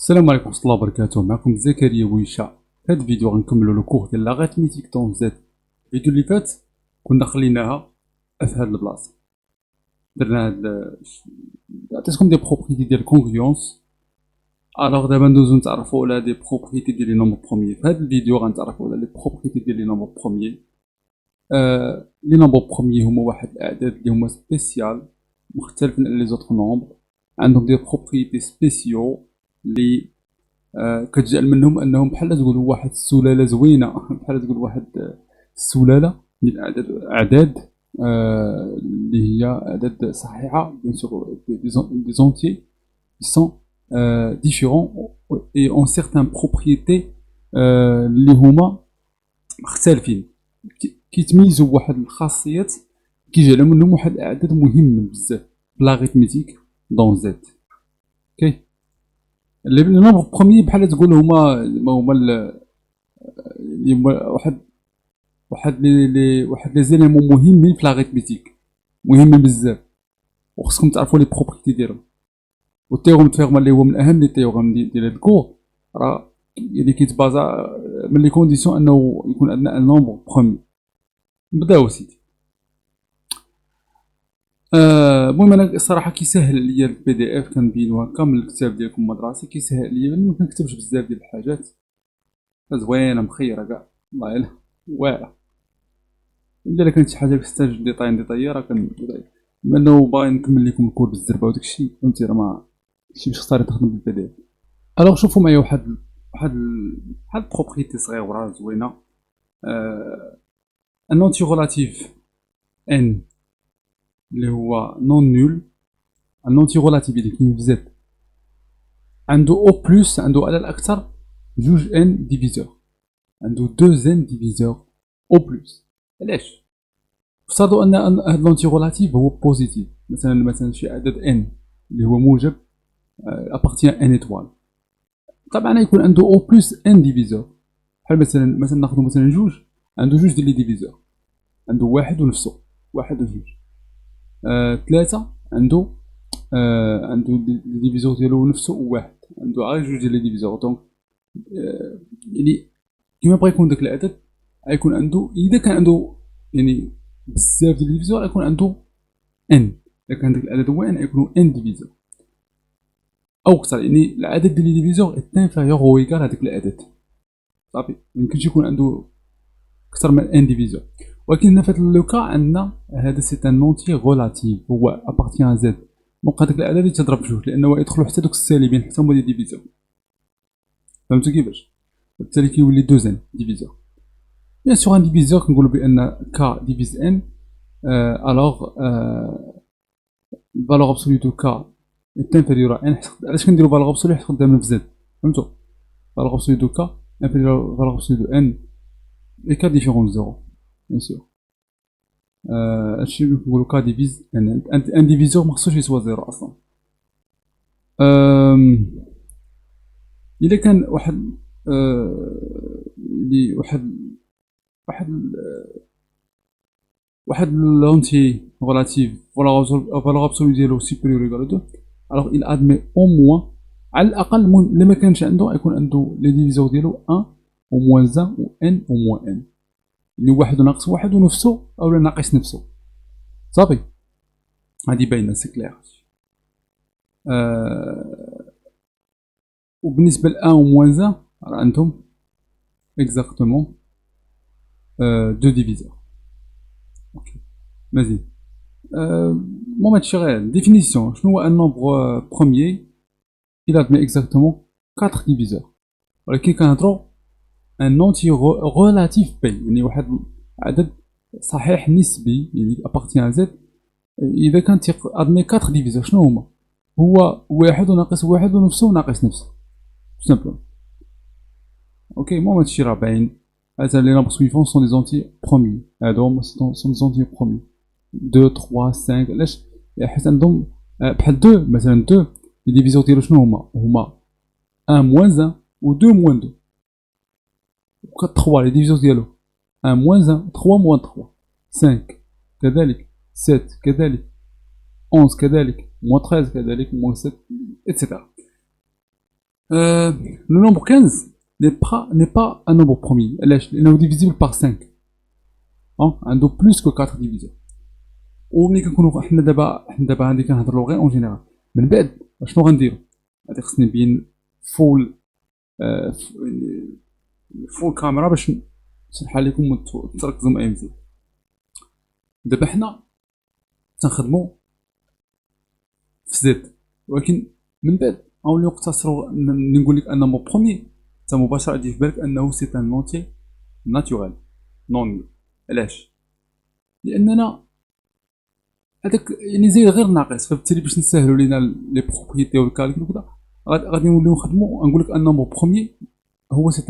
السلام عليكم ورحمة الله وبركاته. معكم زكريا ويشا. في هذا الفيديو غنكملو لو كور ديال لاغاريتميتيك طون زد. الفيديو اللي فات كنا خليناها في هاد البلاصة، درنا هاد عطيتكم دي بروبريتي ديال كونغريونس. الوغ دابا ندوزو نتعرفو على دي بروبريتي ديال لي نومبر بروميي. في هاد الفيديو غنتعرفو على لي بروبريتي ديال لي نومبر بروميي. لي نومبر بروميي هما واحد الاعداد اللي هما سبيسيال مختلفين على لي زوطخ نومبر، عندهم دي بروبريتي سبيسيو لي كتجعل منهم انهم بحال تقولوا واحد السلاله زوينه بحال تقول واحد السلاله ديال الاعداد اللي هي اعداد صحيحه بيان سور دي زونتي سون ديفيرون اي اون سيغتان بروبريتي اللي هما مختلفين كيتميزوا بواحد الخاصيات كيجعلوا منهم واحد الاعداد مهمه بزاف لاغيتميتيك دون زد. اوكي، لي نومبر بروميي بحال تقول هما اللي واحد لي زيليمون مهمين في لاغيتميتيك، مهمين بزاف وخصكم تعرفوا لي بروبريتي ديالهم. والتيورم فيرما اللي هو من اهم لي تيورم ديال هاد الكور راه يعني كيتبازا من لي كونديسيون انه يكون عندنا ان نومبر بروميي. نبداو سيدي. المهم انا الصراحه كيسهل عليا البي دي اف كنبينو هكا من الكتاب ديالكم المدرسي، كيسهل عليا ما كنكتبش بزاف ديال الحاجات زوينه مخيره كاع الله يلا واعره. الا كانت شي حاجه كتحتاج ديطاي راه كندير، بما انه باغي نكمل لكم الكور بالزربه وداكشي فهمتي، راه ما شي باش اختار تخدم بالبي دي اف. الوغ شوفوا معايا واحد بروبريتي صغيره زوينه. ان انتي ريلاتيف ان اللي هو نون نول، ان انتي ريلاتيف اللي كاين في زد عنده او بلس، عنده على الاكثر جوج ان ديفيزور، عنده دو ان ديفيزور او بلس. علاش؟ افترضوا ان هاد لونتي ريلاتيف هو بوزيتيف، مثلا شي عدد ان اللي هو موجب ابارتيان ان ايتوال، طبعا يكون عنده او بلس ان ديفيزور. بحال مثلا ناخذ مثلا جوج، عنده جوج ديال لي ديفيزور، عنده واحد ونفسه، واحد وجوج. ثلاثة عنده لي ديفيزور ديالو نفسه وواحد، عنده غير جوج ديال لي ديفيزور. دونك يعني كيما بغا يكون داك العدد غيكون عنده، اذا كان عنده يعني بزاف ديال ديفيزور غيكون عنده ان، اذا كان داك العدد هو ان غيكونوا ان ديفيزور او اكثر، يعني العدد ديال لي ديفيزور est inférieur ou égal هذاك العدد. صافي ميمكنش يكون عنده اكثر من ان ديفيزور. ولكن هنا في هذا لوكا عندنا هذا سي ان نونتي ريلاتيف، هو ابارتيان زد، دونك هذاك العدد يتضرب بجوج لانه يدخلوا حتى دوك السالبين حتى هما دي ديفيزور. فهمتوا كيفاش؟ بالتالي كيولي دو ان ديفيزور. بيان سور ان ديفيزور كنقولوا بان ك ديفيز ان، الوغ الفالور ابسولو دو ك est inférieur à n. علاش كنديرو فالور ابسولو؟ حيت خدامين في زد، فهمتوا؟ فالور ابسولو دو ك inférieur فالور ابسولو دو n et k différent de 0 bien sûr. هادشي اللي كنقولو ك ديفيز ان ديفيزور مخصوش يسوى 0 اصلا. الا كان واحد اللي واحد l'entier relatif valeur absolue ديالو supérieur ou égal à 2، alors il admet au moins على الاقل الا ما كانش عنده يكون عنده لي ديفيزور ديالو 1 او موان 1 و ان او موان ان، يعني واحد ناقص واحد ونفسه او ناقص نفسه. صافي هادي باينه سي كلير. وبالنسبه ل 1 و موان 1 راه عندهم اكزاكتومون دو ديفيزور. اوكي مزيان. المهم هادشي غير ديفينيسيون. شنو هو ان نومبر بروميي؟ il admet exactement 4 diviseurs، ولكن كنهضروا ان نونتي ريلاتيف بي، يعني واحد عدد صحيح نسبي يعني ابارتيان زد اذا كان ادمي 4 ديفيزور. شنو هما؟ هو واحد وناقص واحد ونفسه وناقص نفسه سامبلومون. اوكي المهم هادشي راه باين. هذا لي نومبر سويفون سون دي زونتي بروميي، هادو هما سون دي زونتي بروميي 2 3 5. علاش؟ حيت عندهم بحال 2 مثلا 2 لي ديفيزور ديالو شنو هما 1 موان 1 و 2 موان 2. و 3 لي ديفيزور ديالو 1 موان 1 3 موان 3، 5 كذلك، 7 كذلك، 11 كذلك، موان 13 كذلك، موان 7 اتسيتيرا. Le nombre 15 n'est pas un nombre premier. Il est divisible par 5. Un do plus que 4 diviseurs. وملي كنكونوا حنا دابا غادي كنهضروا غير اون جينيرال. من بعد شنو غنديرو؟ غادي خصني نبين فول فول كاميرا باش نشرحها لكم وتركزوا معايا مزيان. دابا حنا تنخدموا في زد، ولكن من بعد غنوليو نقتصروا نقول لك ان مو بروميي حتى مباشره يجي في بالك انه سي ان نونتي ناتورال نون. علاش؟ لاننا هذاك يعني زي غير ناقص، فبالتالي باش نسهلوا لينا لي بروبريتي والكالكول وكذا غادي نوليو نخدموا نقول لك ان نومبر بروميي هو سي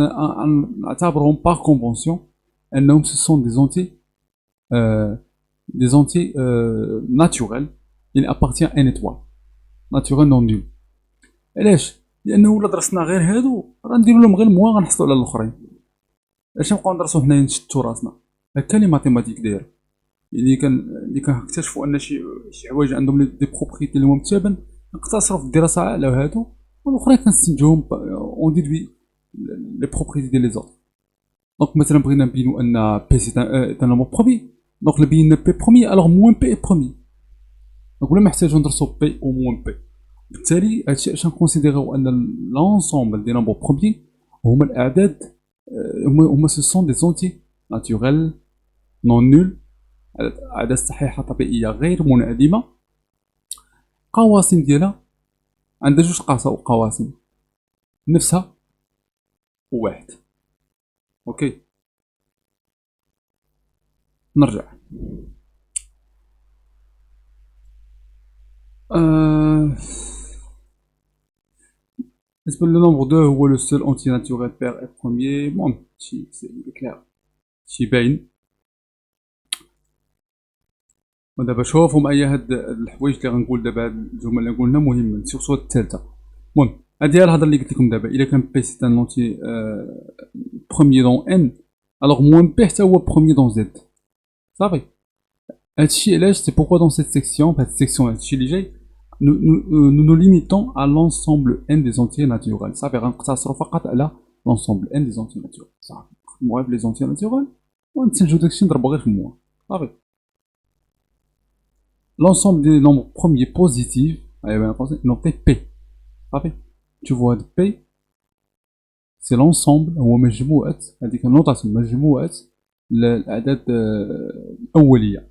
نعتبرهم باغ كونفونسيون انهم سو سون دي زونتي ناتورال يعني ابارتيان ان ايتوال ناتورال نون نول. علاش؟ لانه ولا درسنا غير هادو غنديروا لهم غير موان غنحصلوا على الاخرين. علاش نبقاو ندرسوا حنايا نشتتوا راسنا؟ هكا لي ماتيماتيك داير اللي كنكتشفوا ان شي حوايج عندهم دي بروبريتي اللي هما متشابهين نقتصروا في الدراسه على هادو، والاخرين كنستنتجوهم اون ديدوي لي بروبريتي ديال لي زوط. دونك مثلا بغينا نبينوا ان بي سي ان نومبر برومي، دونك اللي بينا بي برومي الوغ موان بي اي برومي، دونك ولا محتاجو ندرسو بي او موان بي. بالتالي هادشي علاش نكونسيديريو ان لونسومبل دي نومبر برومي هما الاعداد هما سو سون دي زونتي ناتوريل نون نول، أعداد صحيحة طبيعية غير منعدمة. قواسم ديالها عندها جوج قواسم نفسها وواحد. اوكي نرجع. بالنسبة للنمبر 2 هو لو سول اونتي ناتوريل بير اف بروميي. المهم شي كلير شي باين. ودابا شوفوا معايا هاد الحوايج اللي غنقول دابا، هاد الجمل اللي قلنا مهمين سيرتو الثالثه. المهم هادي هي الهضره اللي قلت لكم دابا، الا كان بي سي ان نونتي بروميي دون ان الوغ موان بي حتى هو بروميي دون زد. صافي هادشي علاش سي بوكوا دون سيت سيكسيون، في هاد السيكسيون هادشي اللي جاي nous nous limitons à l'ensemble n des entiers naturels. صافي غنقتصروا فقط على l'ensemble n des entiers naturels. صافي نخدموا غير بلي entiers naturels ونتسنجو داكشي نضربو غير في الموا. صافي l'ensemble des nombres premiers positifs noté P. Tu vois P, c'est l'ensemble هو مجموعة هذيك النوتاسيون مجموعة الأعداد الأولية.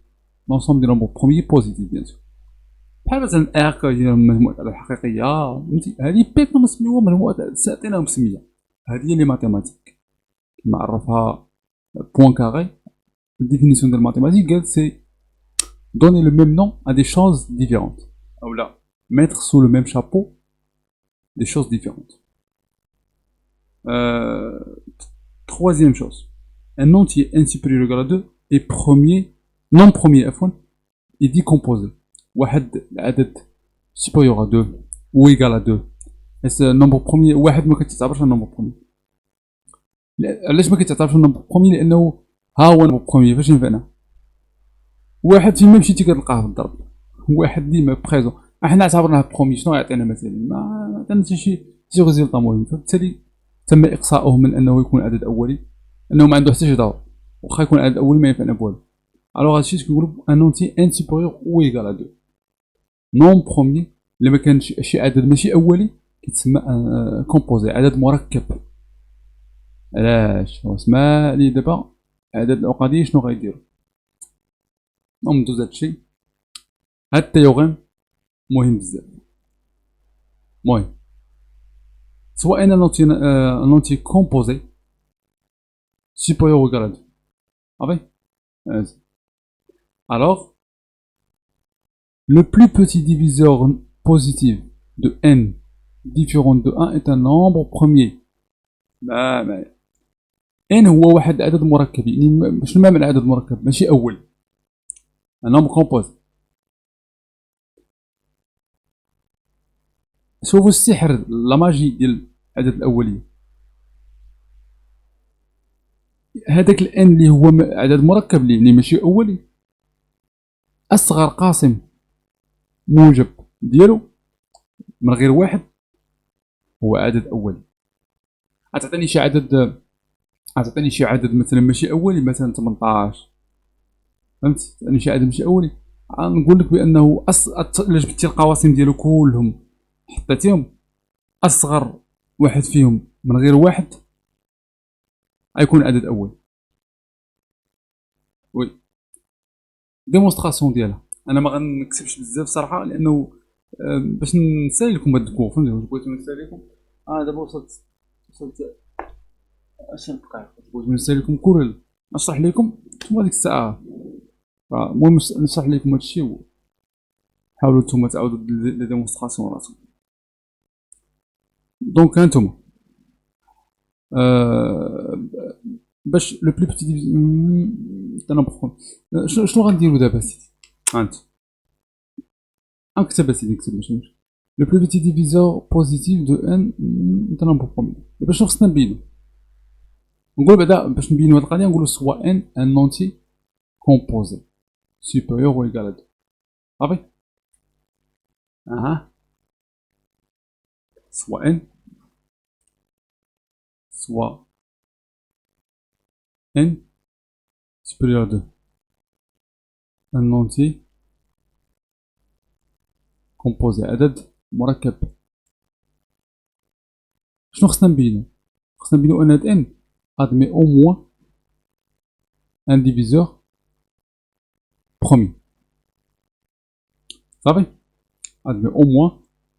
l'ensemble des nombres premiers positifs bien sûr. بحال مثلا R هي مجموعة الأعداد الحقيقية، هذه P كنسميوها مجموعة عطيناهم سمية. هذه هي لي ماتيماتيك كما عرفها بوانكاري. الديفينيسيون ديال الماتيماتيك قال سي donner le même nom à des choses différentes. Ou là, mettre sous le même chapeau des choses différentes. Troisième chose, un entier n supérieur ou égal à 2 est premier, non premier f1 est décomposé. واحد العدد supérieur à 2 ou égal à 2. Et ce nombre premier واحد ما كتعتبرش nombre premier. علاش ما كتعتبرش nombre premier؟ لأنه ها هو nombre premier فاش ينفعنا؟ واحد فين ما مشيتي كتلقاه في الضرب، واحد ديما بريزون. احنا اعتبرناه برومي شنو يعطينا مثلا؟ ما عطينا حتى شي ريزولطا مهم، فبالتالي تم اقصاؤه من انه يكون عدد اولي، انه ما عنده حتى شي دور، واخا يكون عدد اولي ما ينفعنا بوالو. الوغ هادشي كنقولو ان اونتي ان سوبيريور او ايكال ا 2 نون برومي. الا ما كانش شي عدد ماشي اولي كيتسمى كومبوزي، عدد مركب. علاش؟ هو سما لي دابا عدد العقدي شنو غيديرو؟ ندوز هادشي. هاد التيوغرام مهم بزاف. المهم سواء ان انتي كومبوزي supérieur ou égal à 2. صافي alors le plus petit diviseur positif de n différent de 1 est un nombre premier. n هو واحد عدد مركب، يعني شنو معنى العدد المركب؟ ماشي اول، un nombre composé. شوفوا السحر لا ماجي ديال العدد الاولي. هذاك الان اللي هو عدد مركب اللي ماشي اولي، اصغر قاسم موجب ديالو من غير واحد هو عدد أولي. غتعطيني شي عدد مثلا ماشي أولي، مثلا 18، فهمت؟ تعطيني شي عدد ماشي أولي، غنقول لك بأنه إلا جبتي القواسم ديالو كلهم حطيتيهم، أصغر واحد فيهم من غير واحد غيكون عدد أولي. وي ديمونستراسيون ديالها أنا ما غنكتبش بزاف صراحة، لأنه باش نسالي لكم هاد الكور، فهمتي؟ بغيت نسالي لكم دابا وصلت 10 دقائق، بغيت نسالي لكم كور نشرح لكم نتوما ديك الساعة. المهم نشرح لكم هادشي وحاولوا نتوما تعاودوا لي ديمونستراسيون راسكم. دونك هانتوما باش لو بلو بتي شنو غنديرو دابا سيدي؟ هانت نكتب سيدي، نكتب ماشي مشكل. لو بلو بتي ديفيزور بوزيتيف دو ان نضرب بروميير. دابا شنو خصنا نبينو؟ نقول بعدا باش نبينو هاد القضيه نقولو سوا ان نونتي كومبوزي supérieur ou égal à 2. صافي؟ soit n soit n supérieur à 2. un entier composé عدد مركب. شنو خصنا نبينو؟ خصنا نبينو ان هاد n admet au moins un diviseur premier. صافي؟ admet au moins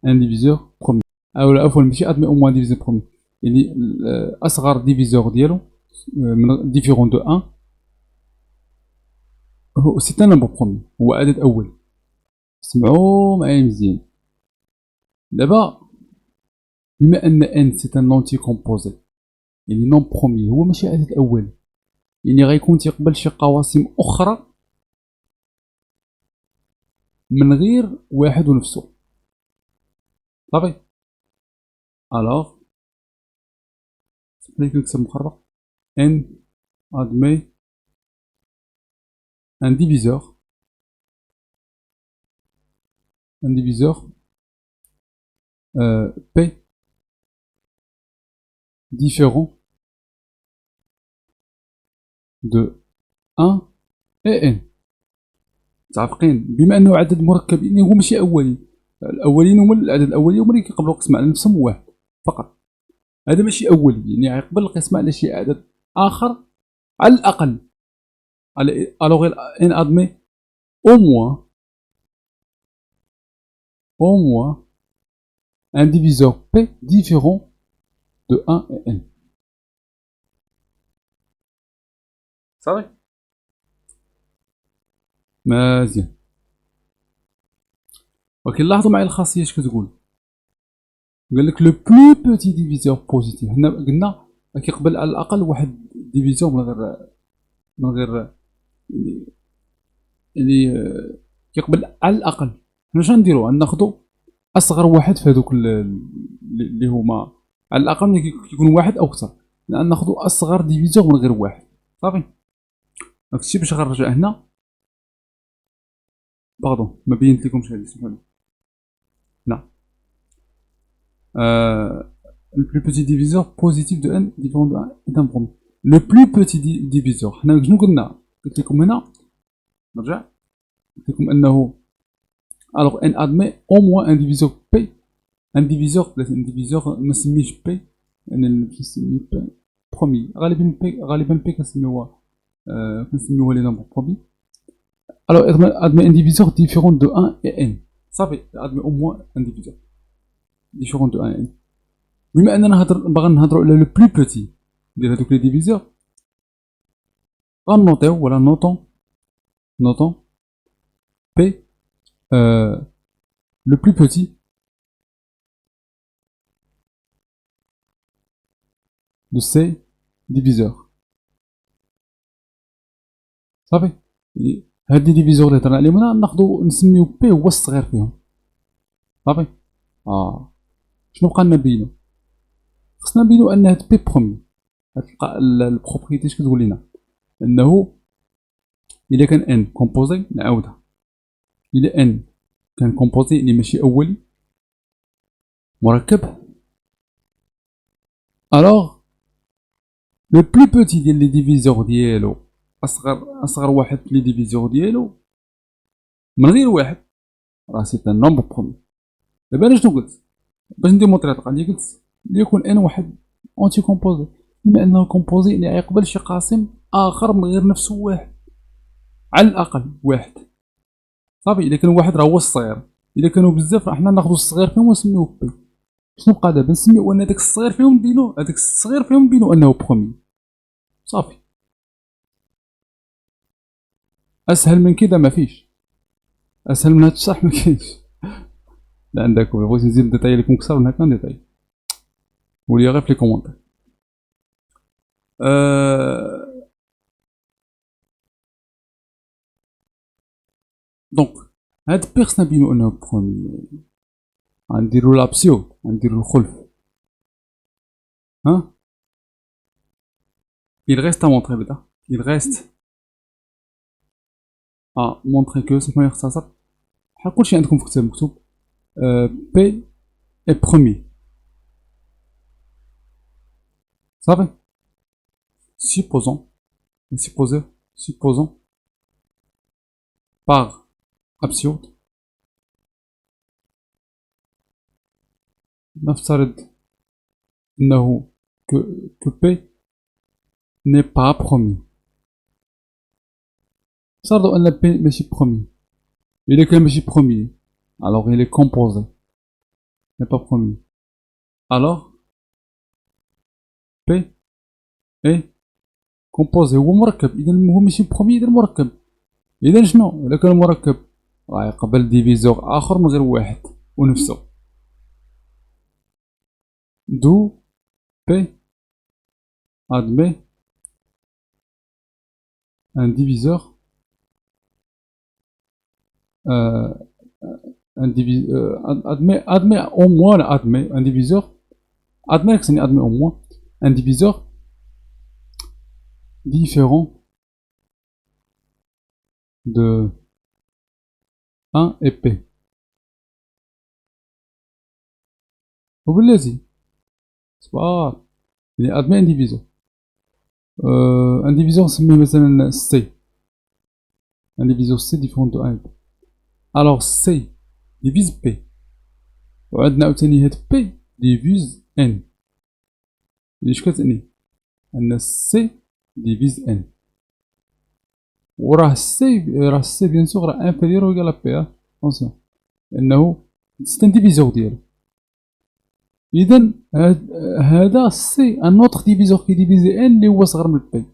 un diviseur premier. اولا عفوا ماشي admet au moins un diviseur premier، يعني اصغر ديفيزور ديالو ديفيرون دو 1 هو سي ان نمبر بروميير، هو عدد اول. سمعوا معايا مزيان دابا، بما ان ان سي ان نونتي كومبوزي يعني نون بروميير، هو ماشي عدد اول، يعني غيكون تيقبل شي قواسم اخرى من غير واحد ونفسه. صافي؟ الوغ سمحلي نكتب مخربق n admet un diviseur p différent de 1 et n. متعرفين بما انه عدد مركب، يعني هو ماشي اولي، الاولين هما العدد الاولي هما اللي كيقبلوا القسمه على نفسهم واحد فقط. هذا ماشي اولي، يعني غيقبل القسمه على شي عدد اخر على الاقل. الوغ ان ادمي au moins un diviseur p différent de 1 et n. صافي؟ مزيان. ولكن لاحظوا معايا الخاصيه اش كتقول. قال لك لو بلو بوتي ديفيزور بوزيتيف، حنا قلنا كيقبل على الاقل واحد ديفيزور من غير يعني كيقبل على الاقل. حنا شنو نديرو؟ غناخدو اصغر واحد في هذوك اللي هما على الاقل ملي كيكون واحد او اكثر، ناخدو اصغر ديفيزور من غير واحد. صافي؟ داكشي باش غنرجع هنا. باردون ما بينت لكمش هادي، سمحوا لي. نعم le plus petit diviseur positif de n différent de 1 est un premier. Le plus petit diviseur حنا شنو قلنا؟ قلت لكم هنا نرجع، قلت لكم انه alors n admet au moins un diviseur p. un diviseur ما نسميش p، انا نسميه p برومي. غالبا p كنسميوها لي نومبر برومي. alors admet un diviseur différent de 1 et n. صافي admet au moins un diviseur différent de 1 et n. بما اننا باغا نهضروا على لو بلو بوتي ديال هادوك لي ديفيزور، غنوطيو ولا نوطون بي لو بلو بوتي دو سي ديفيزور. صافي؟ هاد لي ديفيزور اللي هضرنا عليهم هنا ناخدو نسميو بي هو الصغير فيهم. صافي؟ شنو بقى لنا نبينو؟ خصنا نبينو ان هاد بي برومي، هاد البروبريتي اش كتقول لنا؟ انه الا كان ان كومبوزي، نعاودها، الا ان كان كومبوزي اللي ماشي اولي مركب، الوغ لو بلو بوتي ديال لي ديفيزور ديالو اصغر واحد في لي ديفيزور ديالو من غير واحد راه سي ان نومبر برومي. دابا انا شنو قلت باش نديمونطري هاد القضيه؟ قلت ليكون ان واحد اونتي كومبوزي، بما انه كومبوزي اللي يقبل شي قاسم اخر من غير نفسه واحد، على الاقل واحد. صافي الا كان واحد راه هو الصغير، الا كانوا بزاف راه حنا ناخذ الصغير فيهم ونسميوه بي. شنو بقى دابا؟ نسميو ان هذاك الصغير فيهم نديرو هذاك الصغير فيهم نديرو انه برومي. صافي اسهل من كده ما فيش، اسهل من هاد الشرح ما كاينش. لا عندك بغيت نزيد ديتاي لكم كثر من هكا ديتاي ولي غير في لي كومونتير. دونك هاد بي خصنا نبينو انه برومي. غنديرو لابسيو، غنديرو الخلف. ها il reste à montrer بدا، il reste à montrer que سمحوا لي نختصر بحال كلشي عندكم في الكتاب مكتوب بي اي برومي. صافي supposons supposons par absurde نفترض انه que P n'est pas promis. نفترض ان P ماشي promis. اذا كان ماشي promis alors il est composé n'est pas promis. alors P est composé هو مركب، اذا هو ماشي promis اذا مركب. اذا شنو اذا كان مركب راه يقبل ديفيزور اخر من غير واحد ونفسه. d'où P admet un diviseur admet au moins un diviseur admet au moins un diviseur différent de 1 et P. وباللازم صباح يعني admet un diviseur. un diviseur نسميه مثلا C. un diviseur C différent de 1 et P. alors C divise P وعندنا عاوتاني هاد P divise N. اش كتعني؟ ان C divise N وراه C بيان سور راه inférieur ou égal à P. attention لانه سي ان ديفيزور ديالو. اذا هذا سي ان اوتر ديفيزور كي ديفيزي ان اللي هو صغر من بي،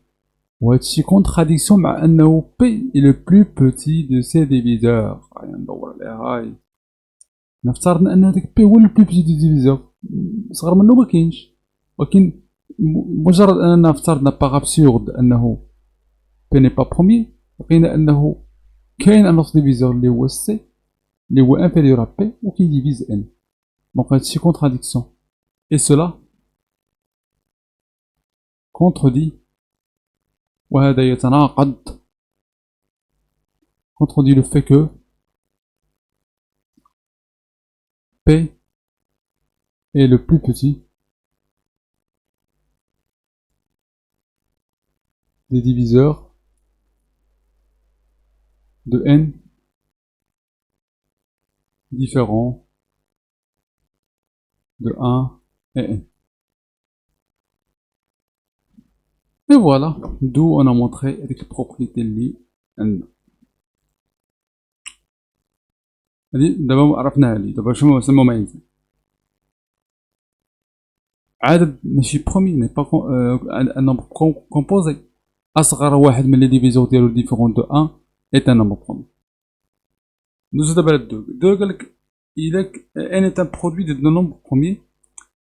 وهادشي كونتراديكسيون مع انه بي اي لو بلو بوتي دو سي ديفيزور. ندور عليها هاي. نفترض ان هذاك بي هو لو بلو بوتي دو ديفيزور، صغر منه ما كاينش. ولكن مجرد اننا افترضنا باغ ابسورد انه بي ني با بروميي، لقينا انه كاين ان اوتر ديفيزور اللي هو سي اللي هو انفيريور ا بي وكي ديفيز ان. دونك هادشي contradiction. Et cela contredit وهذا يتناقض contredit le fait que P est le plus petit des diviseurs de n différents de 1 et n. Et voilà, d'où on a montré avec les propriétés اللي عندنا. هادي دابا عرفناها هادي. دابا شنو المميزات؟ عدد ماشي برومي ني با ان نومبر كومبوزي. اصغر واحد من لي ديفيزور ديالو ديفيرون دو 1 est un nombre promis. ندوزو دابا على دو قالك إذا n est un produit de deux nombres premiers,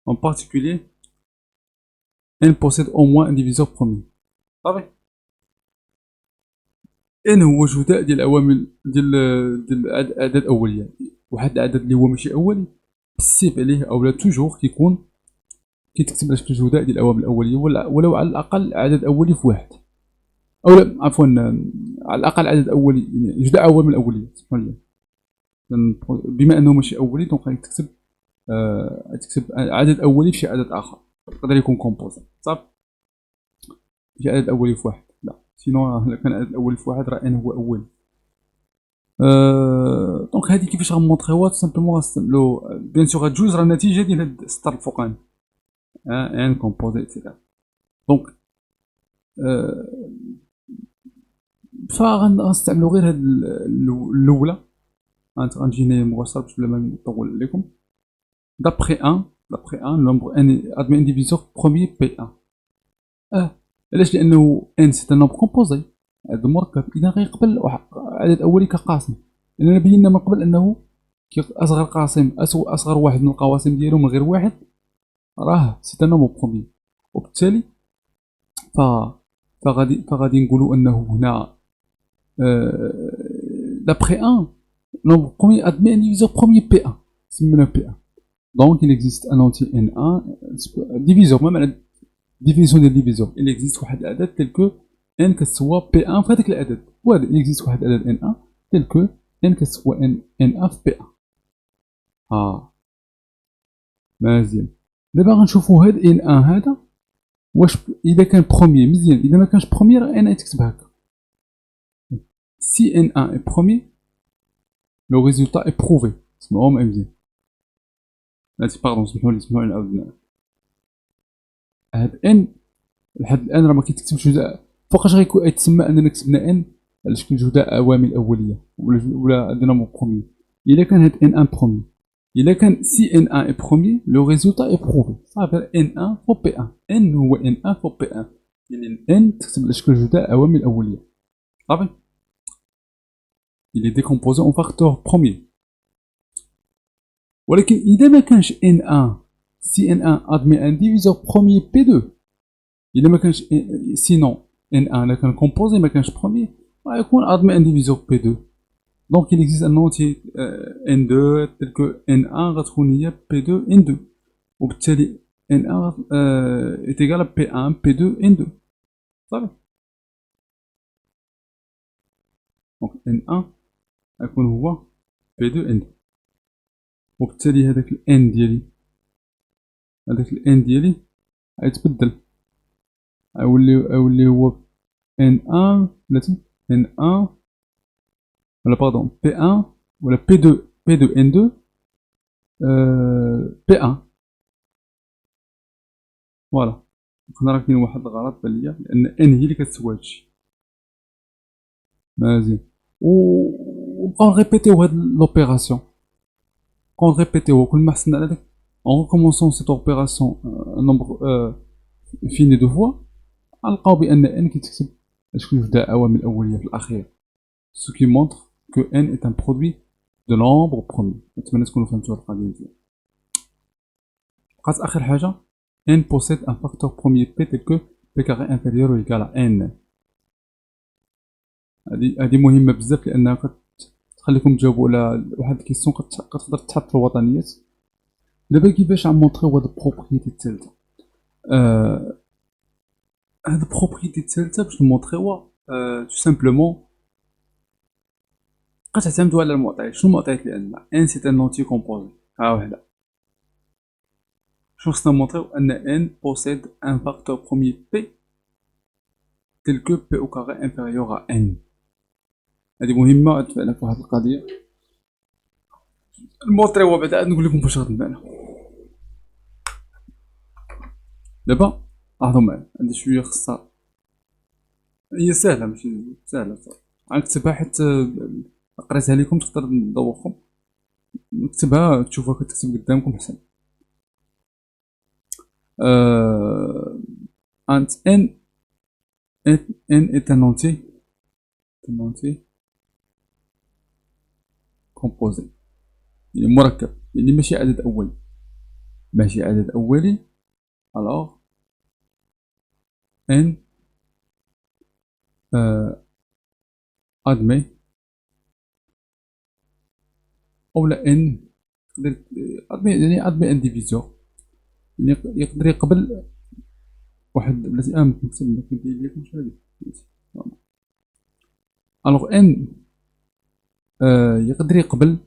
en particulier n possède au moins un diviseur premier. صافي n هو جداء ديال العوامل ديال الاعداد الاوليه. واحد العدد اللي هو ماشي اولي بالسيف عليه اولا توجور كيكون كيتكتب في الجداء ديال العوامل الاوليه ولو على الاقل عدد اولي في واحد، اولا عفوا على الاقل عدد اولي يعني جداء عوامل اوليه. سمحوا لي بما انه ماشي اولي دونك غتكتب تكتب عدد اولي في شي عدد اخر. يقدر يكون كومبوزي صافي. ماشي العدد الاولي في واحد، لا سينو الا كان العدد الاولي في واحد راه ان هو اول. دونك هادي كيفاش غنمونطريوها سامبلومون غنستعملو بيان سور هاد جوج راه النتيجه ديال هاد السطر الفوقاني ان كومبوزي اكسيتيرا. دونك فغنستعملو غير هاد الاولى. غنجي هنايا مباشره باش بلا ما نطول عليكم. d'après 1 le nombre n admet un diviseur premier P1. علاش؟ لانه n سي ان نومبر كومبوزي، عدد مركب، اذا غيقبل عدد اولي كقاسم، لاننا بينا من قبل انه اصغر قاسم اصغر واحد من القواسم ديالو من غير واحد راه سي ان نومبر بروميي. وبالتالي فغادي نقولوا انه هنا d'après 1 nombre premier admet un diviseur premier P1 سمينا P1. Donc il existe un entier N1 diviseur ما معنى définition ديال diviseur. il existe واحد العدد tel que n كتسوى P1 في هذاك العدد، وهذا il existe واحد العدد N1 tel que n كتسوى N1 في P1. مزيان. دابا غنشوفوا هاد N1 هذا واش اذا كان بروميي مزيان، اذا ما كانش بروميي راه n تكتب هكا. si N1 est premier le résultat est prouvé. اسمعوهم مزيان. باردون سمحوا لي نعاود. هاد n لحد الان راه ما كيتكتبش فوقاش غيتسمى اننا كتبنا n على شكل جداء عوامل اوليه ولا دي نومبر بروميي. الا كان هاد n1 بروميي، الا كان si n1 est premier le résultat est prouvé. صافي n1 فوق p1، n هو n1 فوق p1، يعني n تكتب على شكل جداء عوامل اوليه صافي. il est décomposé en facteur premier. ولكن اذا ما كانش n1 si n1 admet un diviseur premier p2، اذا ما كانش sinon n1 الا كان كومبوزي ما كانش بروميي غيكون admet un diviseur p2. donc il existe un entier n2 tel que n1 غتكون هي p2 n2، وبالتالي n1 est égal à p1 p2 n2 صافي. donc n1 غيكون هو p2 n2، وبالتالي هذاك n ديالي غيتبدل، غيولي هو n1 بلاتي n1 ولا باردون p1 ولا p2 n2 p1. فوالا راه كاين واحد الغلط بان ليا لان n هي اللي كتسوى هادشي. مزيان. ونبقاو نريبيتيو هاد لوبيراسيون، نبقاو نريبيتيو كل ما حسنا على داك en recommençant cette opération un nombre fini de fois غنلقاو بان n كيتكتب شكون جوج عوامل الاوليه في الاخير، ce qui montre que n est un produit de nombre premier. نتمنى تكونوا فهمتوا هاد القضيه مزيان. بقات اخر حاجه n possède un facteur premier p tel que p carré inférieur ou égal à n. هذه مهمه بزاف لانها كتخليكم تجاوبوا على واحد الكيسيون كتقدر تحط في الوطنيات. دابا كيفاش غنمونطريو هاد البروبريتي الثالثه؟ هاد البروبريتي الثالثه باش نمونطريوها تو سامبلومون كتعتمدوا على المعطيات. شنو المعطيات اللي عندنا؟ n سي ان نونتي كومبوزي، ها وحده. شنو خصنا نمونطريو؟ ان n possède un facteur premier p tel que p au carré inférieur à n. هذه مهمه تفعلنا في واحد القضيه المونطريوها بعد عاد نقول لكم فاش غتبان. دابا لاحظوا معايا عندي شويه خصها، هي سهله ماشي سهله صافي. غنكتبها حيت قريتها لكم تقدر تدوخكم، نكتبها تشوفوها كتكتب قدامكم حسن. انت n est un entier composé، يعني مركب، يعني ماشي عدد اولي. alors n admet اولا n يعني admet un diviseur، يعني يقدر يقبل واحد بلاتي نكتب لكم شنو هادي. الوغ n يقدر يقبل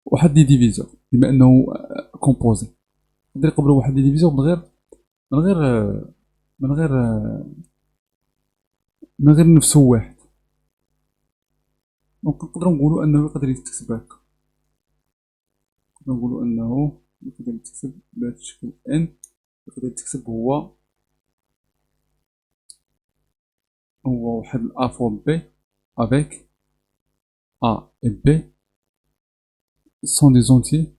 واحد دي ديفيزور، بما انه كومبوزي، يقدر يقبلوا واحد لي ديفيزيون من غير من غير من غير نفسو واحد. دونك نقدروا نقولوا انه يقدر يتكتب هكا، نقدروا نقولوا انه يقدر يتكتب بهذا الشكل ان، يقدر يتكتب هو واحد ا فوا بي افيك ا اي بي سون دي زونتي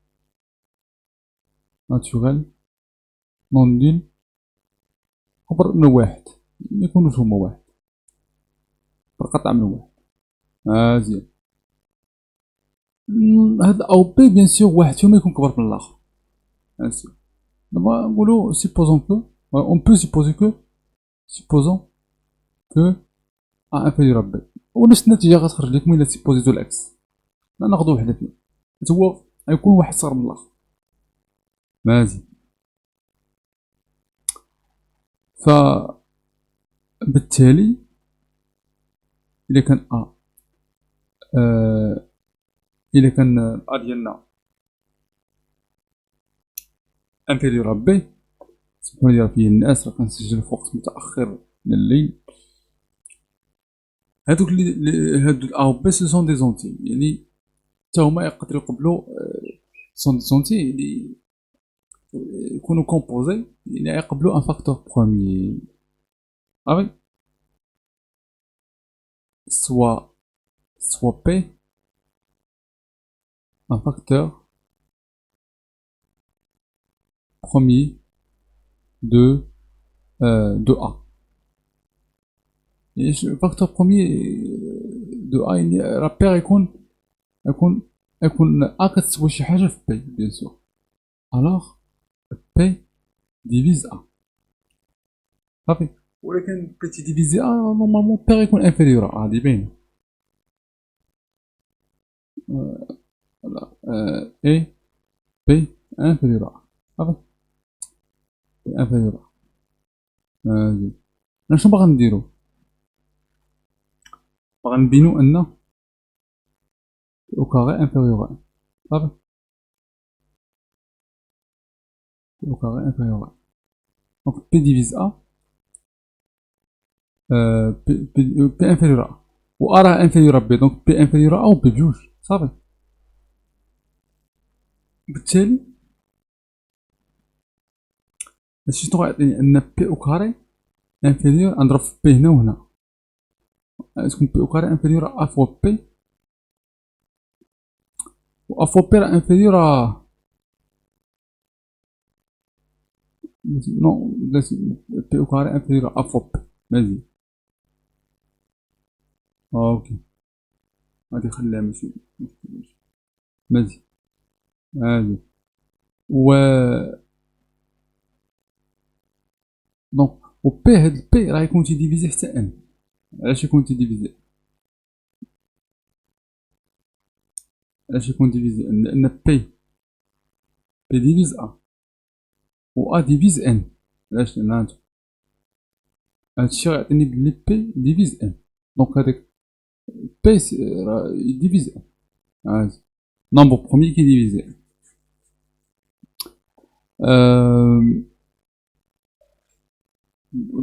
ناتوريل نون نول عبر من واحد، ما يكونوش هما واحد، بالقطع من واحد. مزيان. هاد او بي بيان سور واحد فيهم يكون كبر من الاخر، بيان سور. دابا نقولو سيبوزون كو اون بو سيبوزي كو سيبوزون كو ا انفيريور ا بي، ونفس النتيجة غتخرج لكم الا سيبوزيتو العكس. ناخدو وحدة فيهم، هو غيكون واحد صغر من الاخر. مزيان. فبالتالي الا كان الا كان ا ديالنا انفيريور ا بي، سمحوا لي فيه الناس راه كنسجل في وقت متاخر من الليل. هادوك هادو ا و بي سو سون دي زونتي، يعني حتى هما يقدروا يقبلوا سون دي زونتي اللي يكونوا كومبوزي، يعني يقبلوا ان فاكتور بروميي. صافي. سوا بي un facteur premier de A. يعني الفاكتور بروميي دو A يعني راه بي يكون A كتسوى شي حاجة في بي بيان سور، الوغ بي ديفيز A. صافي. ولكن بي تيديفيزي A نورمالمون بي غيكون انفيريور A، هادي باينة. فوالا اي بي انفيريور A. صافي. بي انفيريور A. مزيان. شنو باغا نديرو؟ باغا نبينو ان او كاري انفيريور A. صافي. au carré inférieur à. Donc P divise A, P inférieur à A. و A راه inférieur à B، donc P inférieur à A و B بجوج، صافي. بالتالي هادشي شنو غيعطيني؟ أن P au carré inférieur، نضرب في P هنا وهنا، تكون P au carré inférieur à A فوا P، و A فوا P راه inférieur à نو P au carré inférieur à A فوا P. مزيان. اوكي، غادي نخليها ماشي مزيان. مزيان. و دونك و بي، هاد البي راه يكون تيديفيزي حتى ان. علاش يكون تيديفيزي؟ علاش يكون ديفيزي؟ لأن بي ديفيز أ و أ ديفيز إن. علاش؟ لأن هادشي غيعطيني بلي بي ديفيز إن، دونك هاداك بي راه يديفيز إن. هادي نومبر بروميي كيديفيزي إن.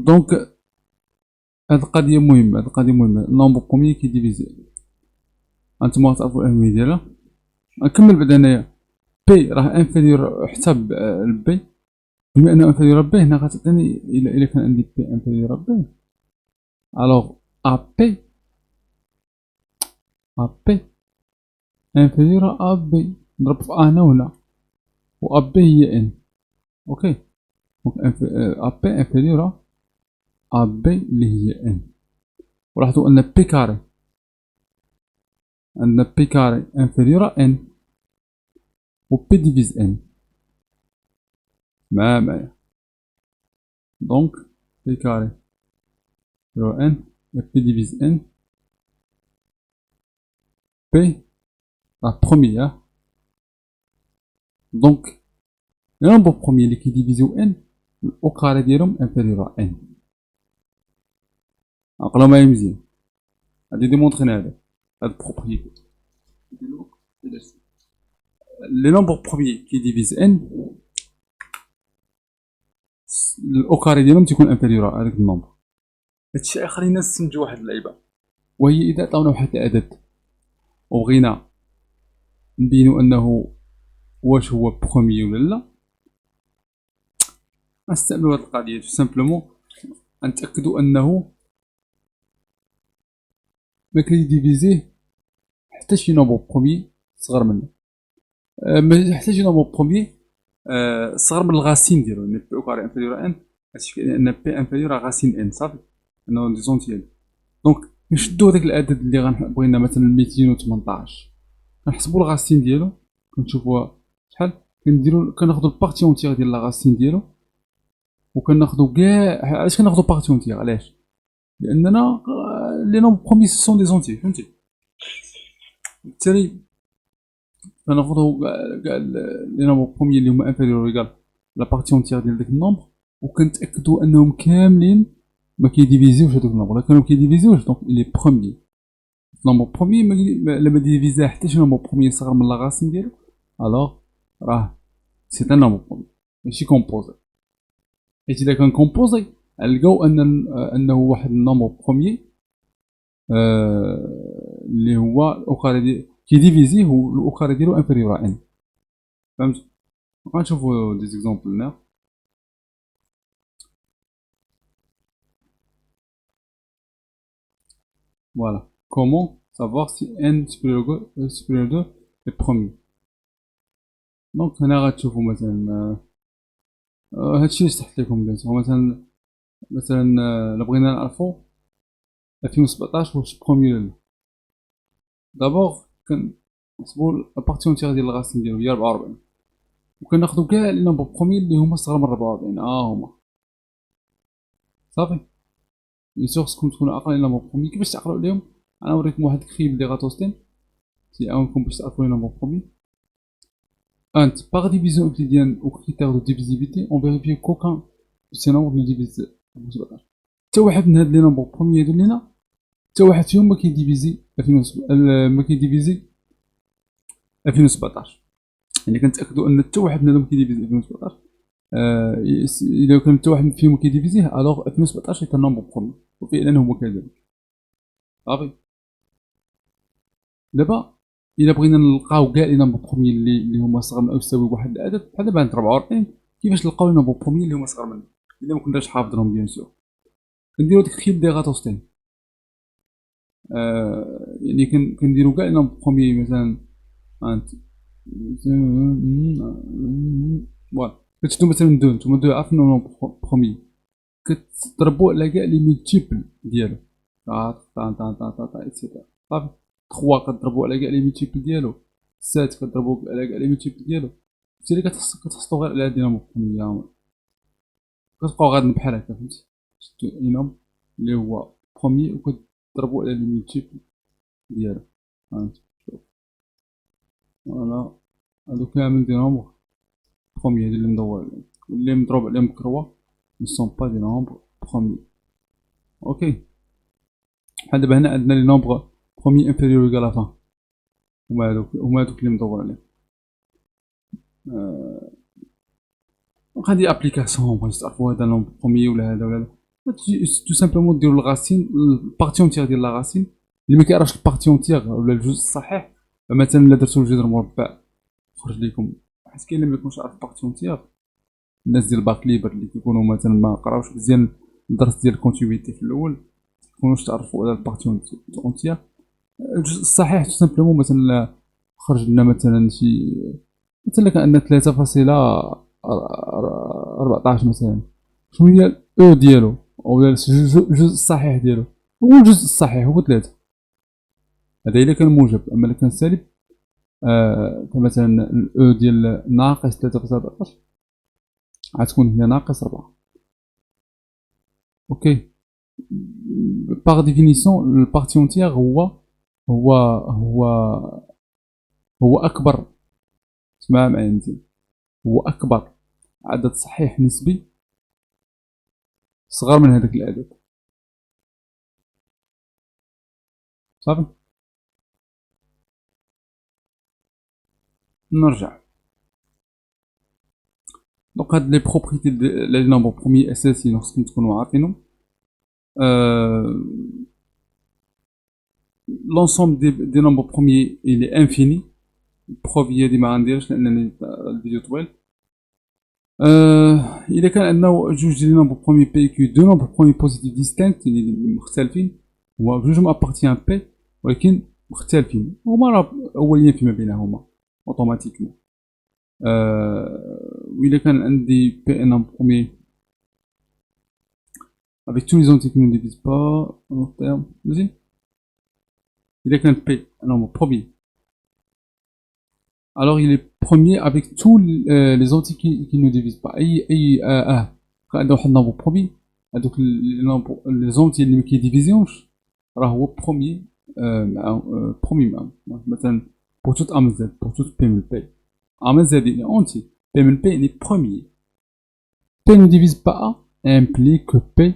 دونك هاد القضية مهمة، هاد القضية مهمة، نومبر بروميي كيديفيزي إن. هانتوما غتعرفو الأهمية ديالها. نكمل بعدا هنايا. بي راه انفيريور حتى لبي، بما انه انفيريور بي هنا غتعطيني الا كان عندي بي انفيريور بي، الوغ ا بي انفيريور ا بي، نضرب في ا هنا وهنا، و ا بي هي ان. اوكي. دونك ا بي انفيريور ا بي اللي هي ان. ولاحظوا ان بي كاري، عندنا بي كاري انفيريور ان و بي ديفيز ان معايا. دونك بي كاري رو ان بي ديفيز ان، بي لا بروميير، دونك لي نومبر بروميي اللي كيديفيزيو ان او كاري ديالهم انفيريور ان. عقلو معايا مزيان، غادي ديمونطرينا هاد بروبريتي. لي نومبر بروميي كي ديفيز ان الاو كاري ديالهم تيكون انفيريور على هذاك النومبر. هادشي خلينا نستنتجو واحد اللعيبه، وهي اذا عطاونا واحد العدد وبغينا نبينو انه واش هو بروميي ولا لا، غنستعملو هاد القضيه سامبلومون غنتاكدو انه ما كيديفيزيه حتى شي نومبر بروميي صغر منه، ما حتى شي نومبر بروميي صغر من الغاسين ديالو، يعني بي او كاري انفيريور ان، هادشي كيعني ان بي انفيريور على غاسين ان صافي، انه دي زونتيال. دونك نشدو هداك العدد اللي بغينا مثلا 218، كنحسبو الغاسين ديالو، كنشوفوها شحال، كناخدو البارتي اونتيير ديال لاغاسين ديالو، وكناخدو كاع. علاش كناخدو بارتي اونتيير؟ علاش؟ لاننا لي نومبر بروميي سون دي زونتي، فهمتي؟ بالتالي كناخدو كاع لي نومبر بروميي اللي هما انفيريور ايكال لا بارتي اونتيير ديال داك النومبر، وكنتاكدو انهم كاملين ما كيديفيزيوش هذوك النومبر. الا كانوا كيديفيزيوش دونك الي بروميي. نومبر بروميي لما ديفيزا حتى شي نومبر بروميي صغر من لاغاسين ديالو، الوغ راه سي ان نومبر بروميي ماشي كومبوزي. حيت الا كان كومبوزي غنلقاو انه واحد النومبر بروميي اللي هو الاو كاري ديال كيديفيزيه والاو كاري ديالو انفيريور ان. فهمت؟ غنشوفو دي زيكزامبل هنا. Voilà. Comment savoir si n supérieur 2 est premier. دونك هنا غتشوفو مثلا هادشي اللي شرحت لكم بيان. مثلا الا بغينا نعرفو 2017 واش بروميي ولا لا، دابور كنحسبو لابارتي اونتيير ديال الغاسين ديالو هي 44، وكناخدو كاع لي نومبر بروميي اللي هما صغار من 44 هما صافي. بيان سور خصكم تكونوا عاقلين لي نومبر بروميي. كيفاش تعقلوا عليهم؟ انا نوريكم واحد الكريب دي غاتوستين تيعاونكم باش تعرفوا لي نومبر بروميي. Par division euclidienne au critère de divisibilité, on vérifie qu'aucun de ces nombres ne divise. حتى واحد من هاد لي نومبر بروميي هادو لينا حتى واحد فيهم ما كيديفيزي 2017. يعني كنتاكدوا ان حتى واحد منهم كيديفيزي 2017. اذا كان حتى واحد فيهم كيديفيزيه الوغ 2017 هي نومبر بروميي، وفعلا هو كذلك صافي. دابا الا بغينا نلقاو كاع لي نومبر بروميي اللي هما صغر من او يساوي واحد العدد بحال دابا عند 44، كيفاش نلقاو لي نومبر بروميي اللي هما صغر منه الا ما كناش حافظينهم؟ بيان سور كنديرو ديك خيب دي غاتوستين. يعني كنديرو كاع لي نومبر بروميي مثلا انت فوالا. كتشدو مثلا دو، نتوما دو عارفين نومبر بروميي، كتضربو على كاع لي مولتيبل ديالو اكسيتيرا صافي. 3 كتضربو على كاع لي مولتيبل ديالو، 7 كتضربو على كاع لي مولتيبل ديالو، بالتالي كتحصلو غير على هاد النومبر بروميي. كتبقاو غاديين بحال هكا فهمتي، شدو اي نومبر اللي هو بروميي وكتضربو على لي مولتيبل ديالو. فهمتي؟ فوالا هادو كامل دي نومبر بروميي، هادي اللي مدور عليهم واللي مضروب عليهم بكروا ne sont pas des nombres premiers. اوكي بحال دابا هنا عندنا لي نومبر بروميي انفيريور ايكال ا 20، هما هادوك اللي مدور عليهم. غادي ابليكاسيون باش تعرفوا هذا نومبر بروميي ولا هذا ولا هذا. تو سامبلومون ديروا الغاسين البارتي اونتيير ديال لاغاسين. اللي ما كيعرفش البارتي اونتيير ولا الجزء الصحيح، مثلا الا درتو الجذر مربع خرج لكم، حيت كاين اللي ما يكونش عارف البارتي اونتيير. الناس ديال الباك ليبر اللي كيكونوا مثلا ما قراوش مزيان الدرس ديال الكونتينيتي في الاول، ميكونوش تعرفوا على البارتي اونتيير. الجزء الصحيح تو سامبلومون مثلا خرج لنا مثلا شي، مثلا كان عندنا 3.14 مثلا، شنو هي الاو ديالو او الجزء الصحيح ديالو؟ هو الجزء الصحيح هو 3. هذا الا كان موجب. اما الا كان سالب فمثلا الاو ديال ناقص 3.14 غتكون هي ناقص 4. اوكي باغ ديفينيسيون البارتي اونتيير هو هو هو اكبر، اسمع معايا مزيان، هو اكبر عدد صحيح نسبي صغر من هذاك العدد صافي. نرجع. دونك هاد لي بروبريتي ديال لي نومبر بروميي اساسيين خصكم تكونوا عارفينهم. لونسومبل دي نومبر بروميي الي انفيني. البروف هادي ما غنديرش لانني الفيديو طويل. الا كان عندنا جوج ديال نومبر بروميي بي كيو دو نومبر بروميي بوزيتيف ديستانكت يعني مختلفين، هما بجوجهم ابارتيان بي ولكن مختلفين، هما راه اوليين فيما بينهما اوتوماتيكمون. وإلا كان عندي بي ان بروميي avec tous les entiers qui ne divisent pas en termes, vas-y. Il est qu'un P, un nombre premier. Alors il est premier avec tous les entiers qui ne divisent pas. Quand on a un nombre premier, donc les entiers qui divisent, alors هو premier premier مثلا pour tout A من Z, pour tout P من P. A من Z il est entier, P من P il est premier. P ne divise pas A implique que P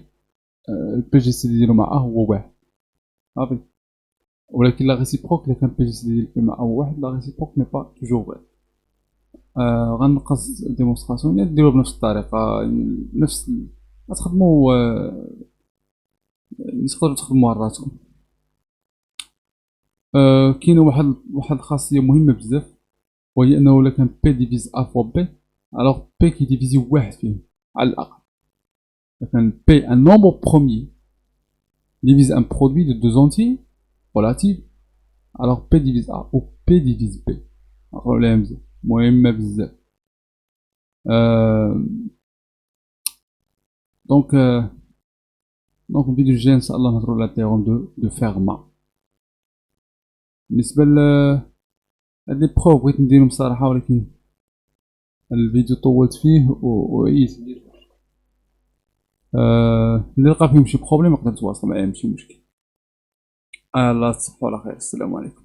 الPGC ديالو مع A هو واحد. صافي. ولكن لا ريسيبروك الا كان PGC ديال P مع A هو واحد، لا ريسيبروك ني با توجور واحد. غنقص ديمونستراسيون ديال ديروها بنفس الطريقة، نفس غتخدمو تقدروا تخدموها راسكم. كاينة واحد الخاصية مهمة بزاف، وهي انه الا كان P ديفيز A فوا B، الوغ P كيديفيزي واحد فيهم على الأقل. Quand P, un nombre premier, divise un produit de deux entiers relatifs, alors P divise A ou P divise B. Problème, مهم بزاف. Donc الفيديو الجاي ان شاء الله نهضروا على تيورم دو فيرما. بالنسبه هاد لي بروف بغيت نديرهم بصراحه، ولكن الفيديو طولت فيه وعييت ندير. اللي لقى فيهم شي بروبليم يقدر يتواصل معايا، ماشي مشكل. الله تصبحوا على خير، السلام عليكم.